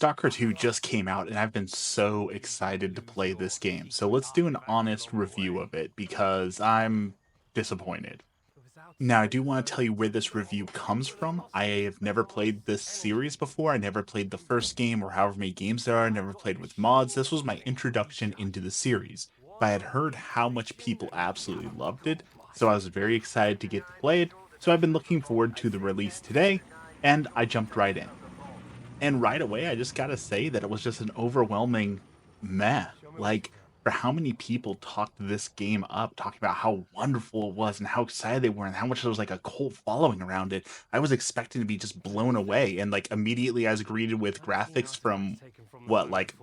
Stalker 2 just came out, and I've been so excited to play this game. So let's do an honest review of it because I'm disappointed. Now, I do want to tell you where this review comes from. I have never played this series before. I never played the first game or however many games there are. I never played with mods. This was my introduction into the series. But I had heard how much people absolutely loved it, so I was very excited to get to play it. So I've been looking forward to the release today, and I jumped right in. And right away, I just gotta say that it was just an overwhelming meh. Like, for how many people talked this game up, talking about how wonderful it was and how excited they were and how much there was like a cult following around it, I was expecting to be just blown away. And like immediately I was greeted with graphics from what, like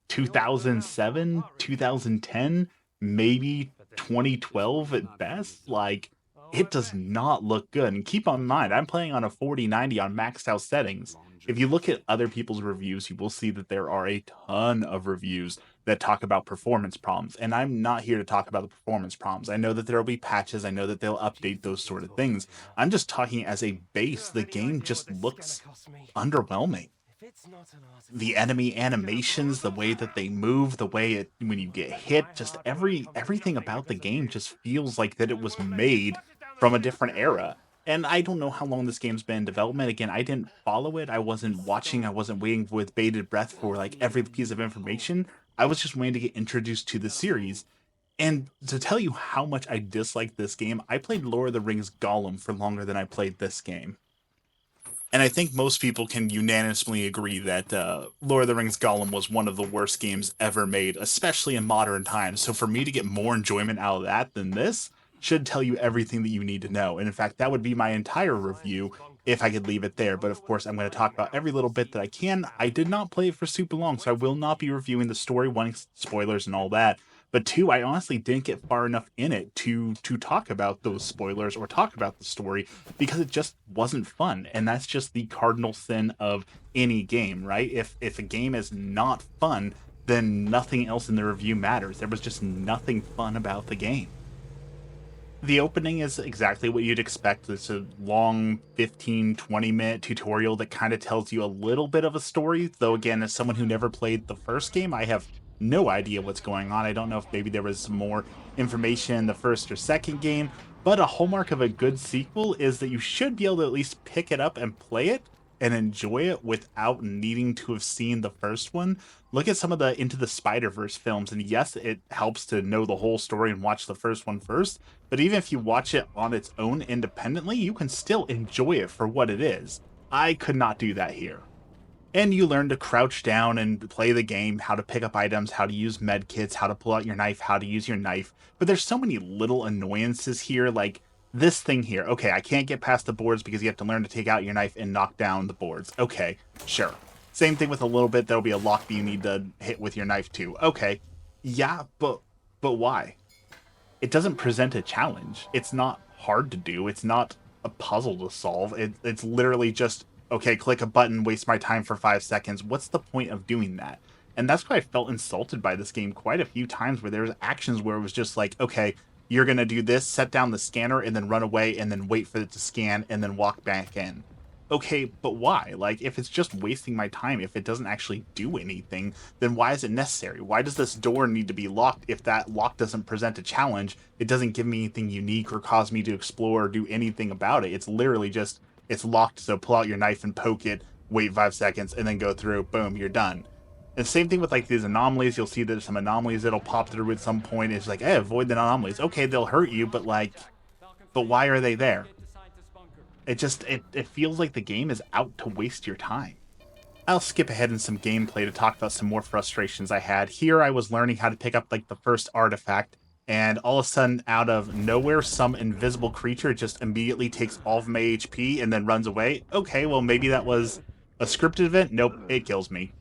2007, 2010, maybe 2012 at best. Like, it does not look good. And keep in mind, I'm playing on a 4090 on maxed out settings. If you look at other people's reviews, you will see that there are a ton of reviews that talk about performance problems. And I'm not here to talk about the performance problems. I know that there will be patches. I know that they'll update those sort of things. I'm just talking as a base. The game just looks underwhelming. The enemy animations, the way that they move, the way it when you get hit, just everything about the game just feels like that it was made from a different era. And I don't know how long this game's been in development. Again, I didn't follow it. I wasn't watching. I wasn't waiting with bated breath for like every piece of information. I was just waiting to get introduced to the series. And to tell you how much I dislike this game, I played Lord of the Rings Gollum for longer than I played this game. And I think most people can unanimously agree that Lord of the Rings Gollum was one of the worst games ever made, especially in modern times. So for me to get more enjoyment out of that than this should tell you everything that you need to know. And in fact, that would be my entire review if I could leave it there. But of course, I'm going to talk about every little bit that I can. I did not play it for super long, so I will not be reviewing the story, wanting spoilers and all that. But two, I honestly didn't get far enough in it to talk about those spoilers or talk about the story because it just wasn't fun. And that's just the cardinal sin of any game, right? If a game is not fun, then nothing else in the review matters. There was just nothing fun about the game. The opening is exactly what you'd expect. It's a long 15, 20-minute tutorial that kind of tells you a little bit of a story. Though, again, as someone who never played the first game, I have no idea what's going on. I don't know if maybe there was some more information in the first or second game, but a hallmark of a good sequel is that you should be able to at least pick it up and play it and enjoy it without needing to have seen the first one. Look at some of the Into the Spider-Verse films, and yes, it helps to know the whole story and watch the first one first, but even if you watch it on its own independently, you can still enjoy it for what it is. I could not do that here. And you learn to crouch down and play the game, how to pick up items, how to use med kits, how to pull out your knife, how to use your knife. But there's so many little annoyances here, like this thing here. Okay, I can't get past the boards because you have to learn to take out your knife and knock down the boards. Okay, sure. Same thing with a little bit, there'll be a lock that you need to hit with your knife too. Okay, yeah, but why? It doesn't present a challenge. It's not hard to do. It's not a puzzle to solve. It's literally just, okay, click a button, waste my time for 5 seconds. What's the point of doing that? And that's why I felt insulted by this game quite a few times where there was actions where it was just like, okay, you're going to do this, set down the scanner, and then run away, and then wait for it to scan, and then walk back in. Okay, but why? Like, if it's just wasting my time, if it doesn't actually do anything, then why is it necessary? Why does this door need to be locked if that lock doesn't present a challenge? It doesn't give me anything unique or cause me to explore or do anything about it. It's literally just, it's locked, so pull out your knife and poke it, wait 5 seconds, and then go through, boom, you're done. And same thing with like these anomalies. You'll see that there's some anomalies that'll pop through at some point. It's like, hey, avoid the anomalies. Okay, they'll hurt you, but like, but why are they there? It feels like the game is out to waste your time. I'll skip ahead in some gameplay to talk about some more frustrations I had. Here I was learning how to pick up like the first artifact, and all of a sudden, out of nowhere, some invisible creature just immediately takes all of my HP and then runs away. Okay, well maybe that was a scripted event. Nope, it kills me.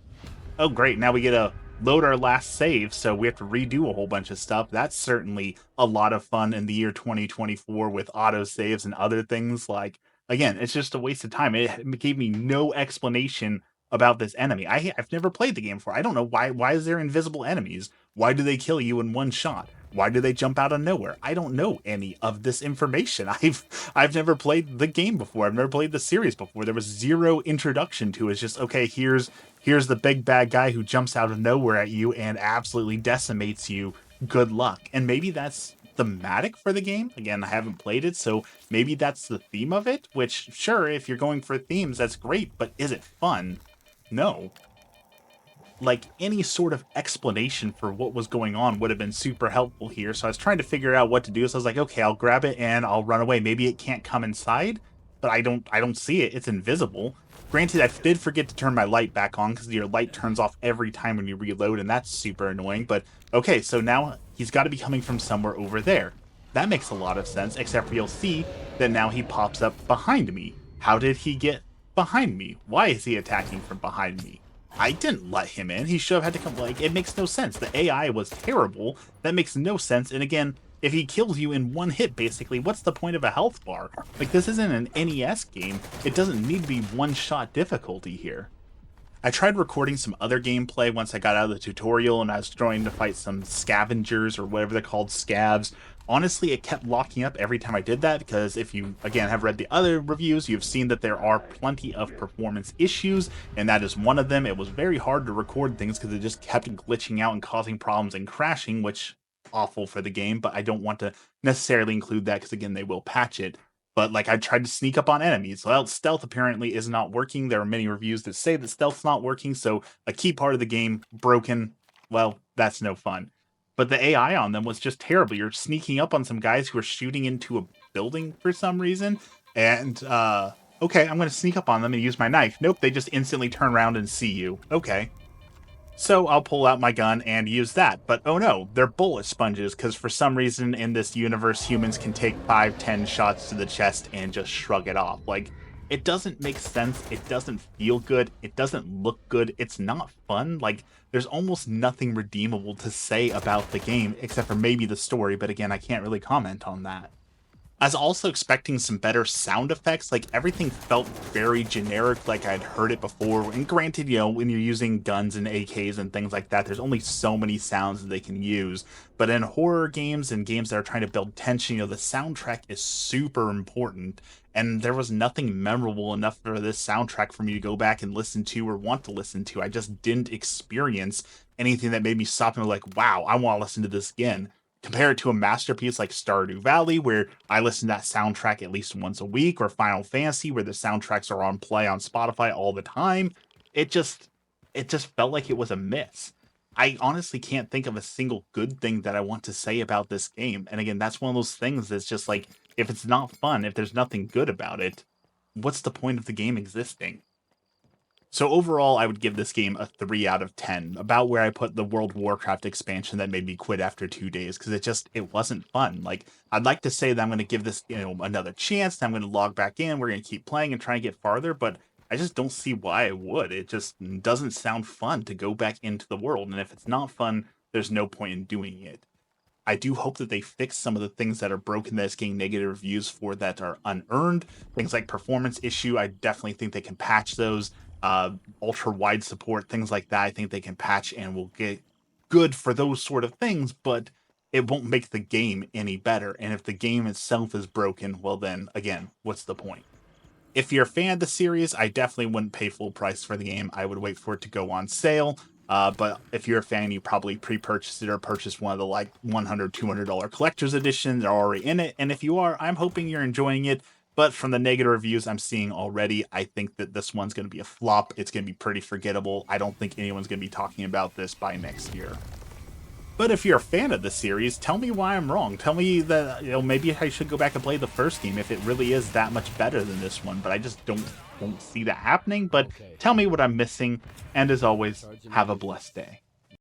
Oh great, now we get to load our last save, so we have to redo a whole bunch of stuff. That's certainly a lot of fun in the year 2024 with auto saves and other things. Like, again, it's just a waste of time. It gave me no explanation about this enemy. I've never played the game before. I don't know why is there invisible enemies? Why do they kill you in one shot? Why do they jump out of nowhere? I don't know any of this information. I've never played the game before. I've never played the series before. There was zero introduction to it. It's just, okay, here's the big bad guy who jumps out of nowhere at you and absolutely decimates you. Good luck. And maybe that's thematic for the game. Again, I haven't played it, so maybe that's the theme of it, which, sure, if you're going for themes, that's great, but is it fun? No. Like, any sort of explanation for what was going on would have been super helpful here. So I was trying to figure out what to do. So I was like, okay, I'll grab it and I'll run away. Maybe it can't come inside, but I don't see it. It's invisible. Granted, I did forget to turn my light back on because your light turns off every time when you reload, and that's super annoying. But okay, so now he's got to be coming from somewhere over there. That makes a lot of sense, except for you'll see that now he pops up behind me. How did he get behind me? Why is he attacking from behind me? I didn't let him in. He should have had to come. Like, it makes no sense. The AI was terrible. That makes no sense. And again, if he kills you in one hit, basically, what's the point of a health bar? Like, this isn't an NES game. It doesn't need to be one-shot difficulty here. I tried recording some other gameplay once I got out of the tutorial and I was trying to fight some scavengers or whatever they're called, scavs. Honestly, it kept locking up every time I did that because if you, again, have read the other reviews, you've seen that there are plenty of performance issues, and that is one of them. It was very hard to record things because it just kept glitching out and causing problems and crashing, which awful for the game, but I don't want to necessarily include that because, again, they will patch it. But, like, I tried to sneak up on enemies. Well, stealth apparently is not working. There are many reviews that say that stealth's not working, so a key part of the game broken. Well, that's no fun. But the AI on them was just terrible. You're sneaking up on some guys who are shooting into a building for some reason, and, okay, I'm going to sneak up on them and use my knife. Nope, they just instantly turn around and see you. Okay. So I'll pull out my gun and use that. But oh no, they're bullet sponges, because for some reason in this universe, humans can take 5-10 shots to the chest and just shrug it off. Like, it doesn't make sense. It doesn't feel good. It doesn't look good. It's not fun. Like, there's almost nothing redeemable to say about the game, except for maybe the story. But again, I can't really comment on that. I was also expecting some better sound effects. Like, everything felt very generic, like I'd heard it before. And granted, you know, when you're using guns and AKs and things like that, there's only so many sounds that they can use. But in horror games and games that are trying to build tension, you know, the soundtrack is super important. And there was nothing memorable enough for this soundtrack for me to go back and listen to or want to listen to. I just didn't experience anything that made me stop and be like, wow, I want to listen to this again. Compare it to a masterpiece like Stardew Valley, where I listen to that soundtrack at least once a week, or Final Fantasy, where the soundtracks are on play on Spotify all the time. It just felt like it was a miss. I honestly can't think of a single good thing that I want to say about this game. And again, that's one of those things that's just like, if it's not fun, if there's nothing good about it, what's the point of the game existing? So overall, I would give this game a 3 out of 10, about where I put the World of Warcraft expansion that made me quit after 2 days, because it wasn't fun. Like, I'd like to say that I'm going to give this, you know, another chance, I'm going to log back in, we're going to keep playing and try and get farther, but I just don't see why I would. It just doesn't sound fun to go back into the world, and if it's not fun, there's no point in doing it. I do hope that they fix some of the things that are broken that is getting negative reviews for that are unearned. Things like performance issue, I definitely think they can patch those. Ultra wide support, things like that, I think they can patch and will get good for those sort of things, but it won't make the game any better. And if the game itself is broken, well then, again, what's the point? If you're a fan of the series, I definitely wouldn't pay full price for the game. I would wait for it to go on sale. But if you're a fan, you probably pre-purchased it or purchased one of the like $100, $200 collector's editions that are already in it. And if you are, I'm hoping you're enjoying it. But from the negative reviews I'm seeing already, I think that this one's going to be a flop. It's going to be pretty forgettable. I don't think anyone's going to be talking about this by next year. But if you're a fan of the series, tell me why I'm wrong. Tell me that, you know, maybe I should go back and play the first game if it really is that much better than this one. But I just don't see that happening. But tell me what I'm missing. And as always, have a blessed day.